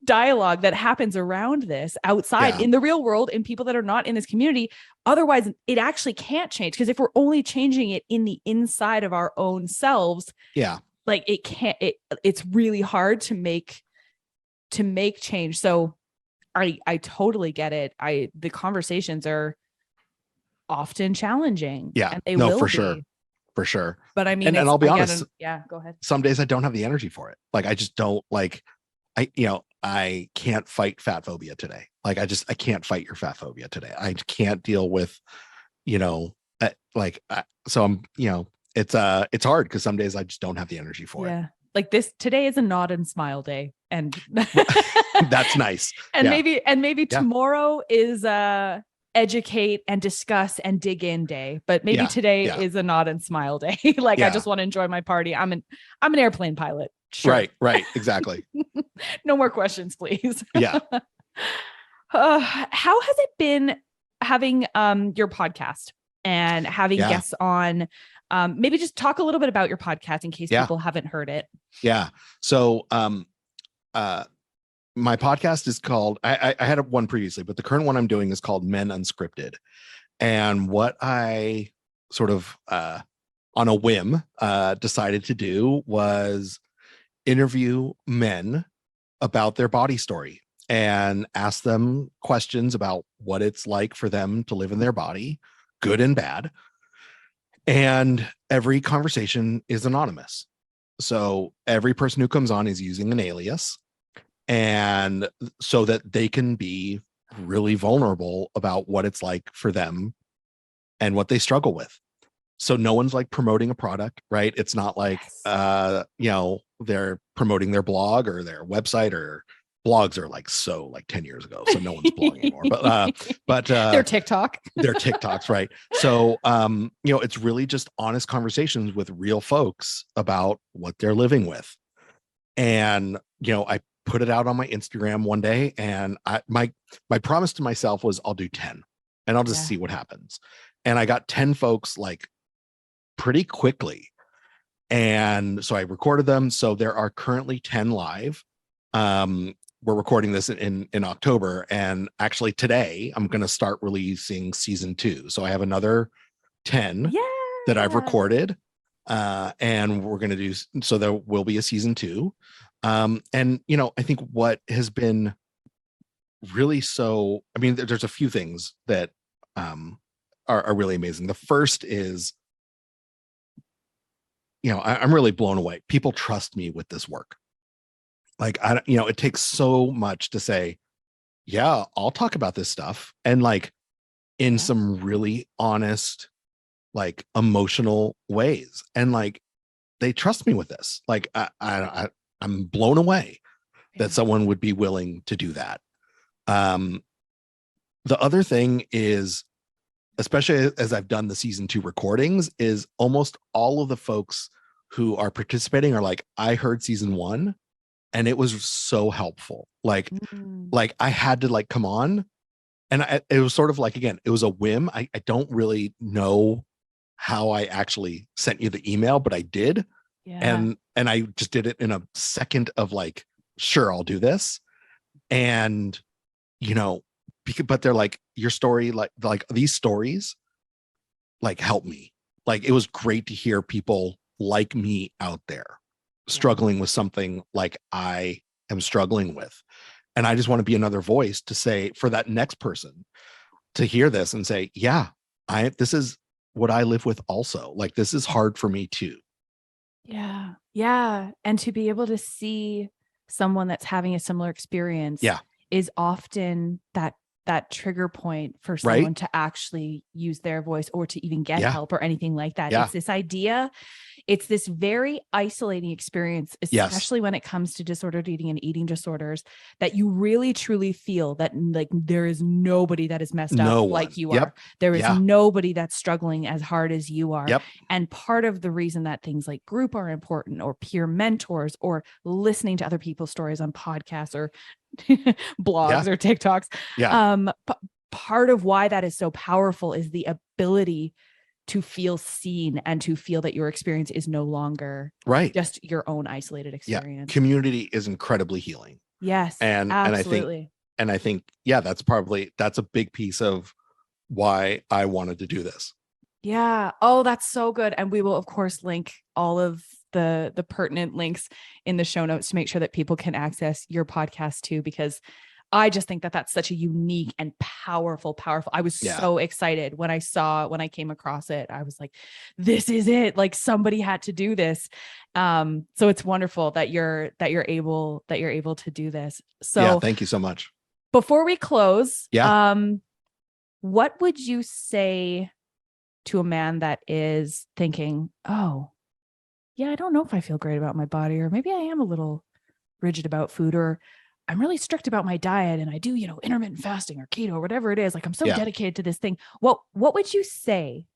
dialogue that happens around this outside in the real world, in people that are not in this community, otherwise it actually can't change. Because if we're only changing it in the inside of our own selves, like, it's really hard to make change. So I totally get it. The conversations are often challenging. Yeah, and they no, will for be. sure. For sure. But I mean, and I'll be honest. Go ahead. Some days I don't have the energy for it. Like, I just don't, like, I can't fight fat phobia today. Like, I can't fight your fat phobia today. I can't deal with, you know, so I'm, you know, it's hard because some days I just don't have the energy for it. like this today is a nod and smile day. And That's nice. And Yeah. maybe tomorrow is educate and discuss and dig in day, but maybe today is a nod and smile day. Like I just want to enjoy my party. I'm an airplane pilot. Sure. Right. Exactly. No more questions, please. Yeah. How has it been having your podcast and having guests on? Maybe just talk a little bit about your podcast in case people haven't heard it. Yeah. So my podcast is called, I had one previously, but the current one I'm doing is called Men Unscripted. And what I sort of on a whim decided to do was interview men about their body story and ask them questions about what it's like for them to live in their body, good and bad. And every conversation is anonymous. So every person who comes on is using an alias, and so that they can be really vulnerable about what it's like for them and what they struggle with. So no one's like promoting a product, right? It's not like, they're promoting their blog or their website, or blogs are like 10 years ago. So no one's blogging anymore, but their TikTok, their TikToks. Right. So, it's really just honest conversations with real folks about what they're living with. And, I put it out on my Instagram one day, and my promise to myself was I'll do 10 and I'll just see what happens. And I got 10 folks like pretty quickly. And so I recorded them. So there are currently 10 live. We're recording this in October, and actually today I'm going to start releasing season 2. So I have another 10 that I've recorded, and we're going to do, so there will be a season 2. And I think what has been really there's a few things that are really amazing. The first is, I'm really blown away. People trust me with this work. Like, it takes so much to say, yeah, I'll talk about this stuff. And like in some really honest, like emotional ways. And like, they trust me with this. Like, I'm blown away that someone would be willing to do that. The other thing is, especially as I've done the season 2 recordings, is almost all of the folks who are participating are like, I heard season 1 and it was so helpful. Like I had to like come on, and it was sort of like, again, it was a whim. I don't really know how I actually sent you the email, but I did. And I just did it in a second of like, sure, I'll do this. And, but they're like, your story, like these stories, like help me. Like, it was great to hear people like me out there struggling with something like I am struggling with. And I just want to be another voice to say, for that next person to hear this and say, yeah, this is what I live with also. Like, this is hard for me too. Yeah. Yeah. And to be able to see someone that's having a similar experience is often that trigger point for someone to actually use their voice or to even get help or anything like that. It's this idea. It's this very isolating experience, especially when it comes to disordered eating and eating disorders, that you really truly feel that like there is nobody that is messed up like you are. There is nobody that's struggling as hard as you are. And part of the reason that things like group are important, or peer mentors, or listening to other people's stories on podcasts or blogs or TikToks. Part of why that is so powerful is the ability to feel seen and to feel that your experience is no longer just your own isolated experience. Community is incredibly healing. Yes. Absolutely. And I think, that's a big piece of why I wanted to do this. Yeah. Oh, that's so good. And we will of course link all of the pertinent links in the show notes to make sure that people can access your podcast too, because I just think that that's such a unique and powerful. I was so excited when I came across it. I was like, this is it. Like, somebody had to do this. So it's wonderful that you're able to do this. So thank you so much. Before we close, what would you say to a man that is thinking, oh, yeah, I don't know if I feel great about my body, or maybe I am a little rigid about food, or I'm really strict about my diet and I do, intermittent fasting or keto or whatever it is. Like, I'm so Yeah. dedicated to this thing. What would you say?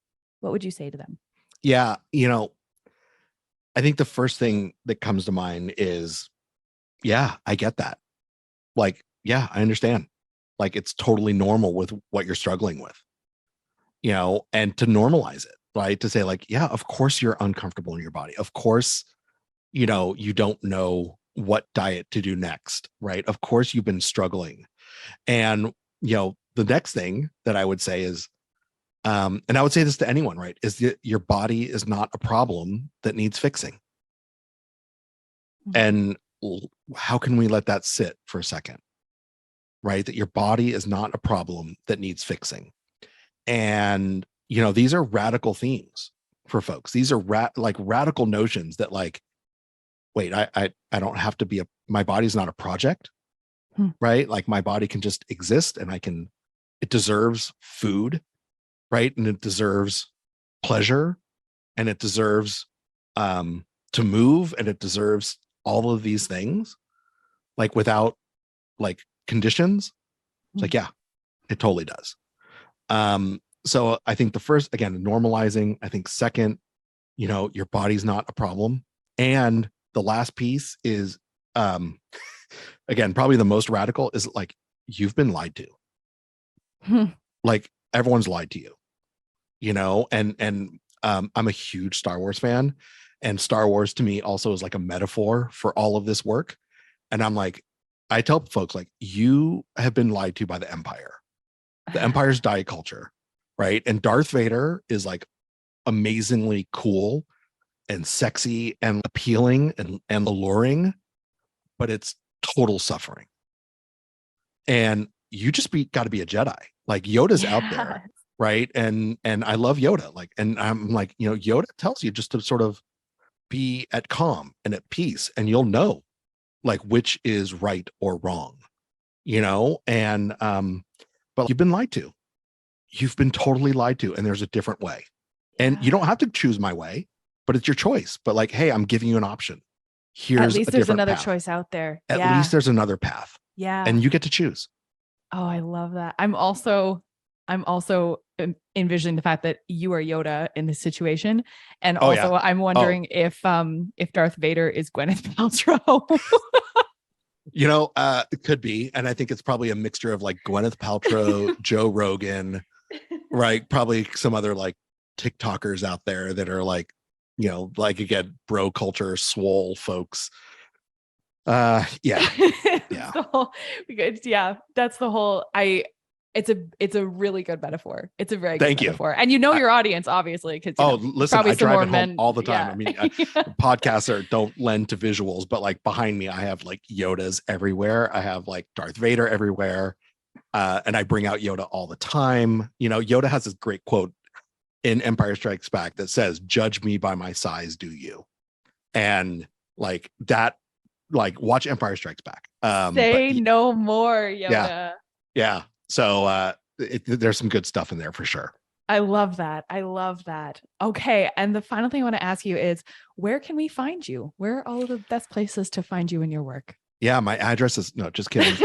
What would you say to them? Yeah. I think the first thing that comes to mind is, yeah, I get that. Like, yeah, I understand. Like, it's totally normal with what you're struggling with, and to normalize it, right? To say, like, yeah, of course you're uncomfortable in your body. Of course, you don't know what diet to do next, right? Of course you've been struggling. And, the next thing that I would say is, and I would say this to anyone, right? Is that your body is not a problem that needs fixing. And how can we let that sit for a second, right? That your body is not a problem that needs fixing. And, these are radical themes for folks. These are radical notions that, like, wait, I don't have to be my body's not a project, right? Like, my body can just exist, and it deserves food, right? And it deserves pleasure, and it deserves to move, and it deserves all of these things, like, without, like, conditions. It's like, yeah, it totally does. So I think the first, again, normalizing. I think second, your body's not a problem. And the last piece is, again, probably the most radical, is, like, you've been lied to. Like, everyone's lied to you, and I'm a huge Star Wars fan, and Star Wars to me also is like a metaphor for all of this work. And I'm like, I tell folks, like, you have been lied to by the Empire. The Empire's diet culture, right? And Darth Vader is, like, amazingly cool and sexy and appealing and alluring, but it's total suffering. And you just got to be a Jedi. Like, Yoda's out there, right? And I love Yoda. Like, and I'm like, Yoda tells you just to sort of be at calm and at peace, and you'll know, like, which is right or wrong, and but you've been lied to. You've been totally lied to, and there's a different way. And you don't have to choose my way, but it's your choice. But, like, hey, I'm giving you an option. Here's at least there's another choice out there. At least there's another path. Yeah. And you get to choose. Oh, I love that. I'm also envisioning the fact that you are Yoda in this situation. And also I'm wondering if Darth Vader is Gwyneth Paltrow. It could be. And I think it's probably a mixture of, like, Gwyneth Paltrow, Joe Rogan, right? Probably some other, like, TikTokers out there that are, like, like, again, bro culture, swole folks. Yeah. That's the whole, it's a really good metaphor. It's a very good metaphor. And your audience, obviously, because listen, I drive it home all the time. Yeah. I mean, podcasts don't lend to visuals, but, like, behind me, I have, like, Yodas everywhere. I have, like, Darth Vader everywhere. And I bring out Yoda all the time. Yoda has this great quote in Empire Strikes Back that says, "Judge me by my size, do you?" And, like, that, like, watch Empire Strikes Back. Say no more, Yoda. Yeah. So there's some good stuff in there for sure. I love that. Okay. And the final thing I want to ask you is, where can we find you? Where are all of the best places to find you in your work? Yeah, my address is, no, just kidding.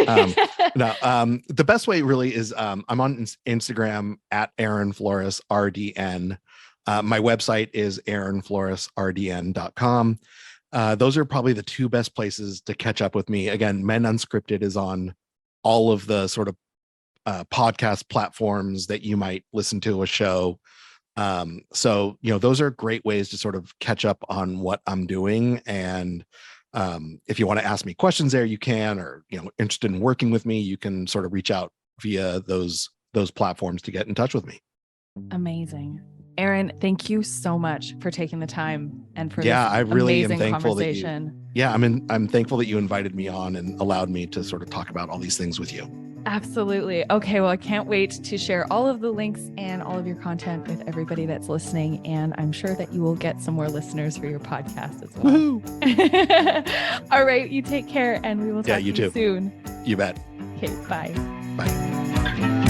The best way really is, I'm on Instagram at Aaron Flores RDN. My website is aaronfloresrdn.com. Those are probably the two best places to catch up with me. Again, Men Unscripted is on all of the sort of podcast platforms that you might listen to a show. So, those are great ways to sort of catch up on what I'm doing. And if you want to ask me questions there, you can, or, interested in working with me, you can sort of reach out via those platforms to get in touch with me. Amazing. Aaron, thank you so much for taking the time and for this I really am thankful conversation. I'm thankful that you invited me on and allowed me to sort of talk about all these things with you. Absolutely. Okay. Well, I can't wait to share all of the links and all of your content with everybody that's listening. And I'm sure that you will get some more listeners for your podcast as well. All right. You take care, and we will talk to you soon. You bet. Okay. Bye. Bye.